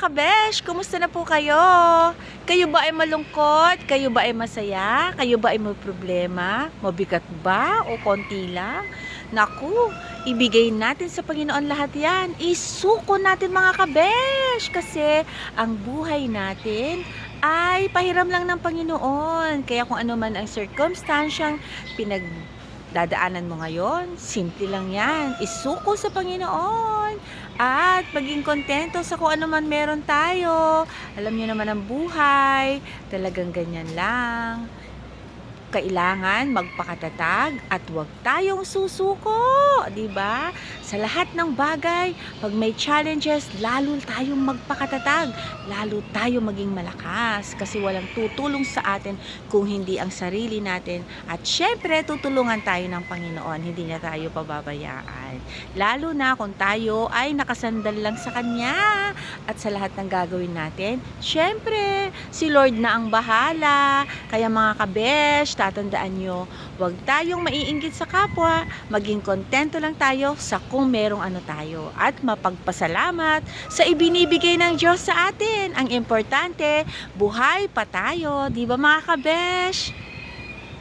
kabesh, kumusta na po kayo? Kayo ba ay malungkot? Kayo ba ay masaya? Kayo ba ay may problema? Mabigat ba o konti lang? Naku, ibigay natin sa Panginoon lahat yan. Isuko natin mga kabesh kasi ang buhay natin ay pahiram lang ng Panginoon. Kaya kung ano man ang circumstansyang pinagdadaanan mo ngayon, simple lang yan. Isuko sa Panginoon. At maging kontento sa kung ano man meron tayo. Alam niyo naman ang buhay, talagang ganyan lang. Kailangan magpakatatag at huwag tayong susuko, 'di ba? Sa lahat ng bagay, pag may challenges, lalo tayong magpakatatag, lalo tayo maging malakas kasi walang tutulong sa atin kung hindi ang sarili natin. At syempre, tutulungan tayo ng Panginoon, hindi niya tayo pababayaan. Lalo na kung tayo ay nakasandal lang sa Kanya at sa lahat ng gagawin natin, syempre, si Lord na ang bahala. Kaya mga kabesh, tatandaan nyo, huwag tayong maiinggit sa kapwa, maging kontento lang tayo sa kung merong ano tayo at mapagpasalamat sa ibinibigay ng Diyos sa atin. Ang importante, buhay pa tayo, di ba mga kabesh?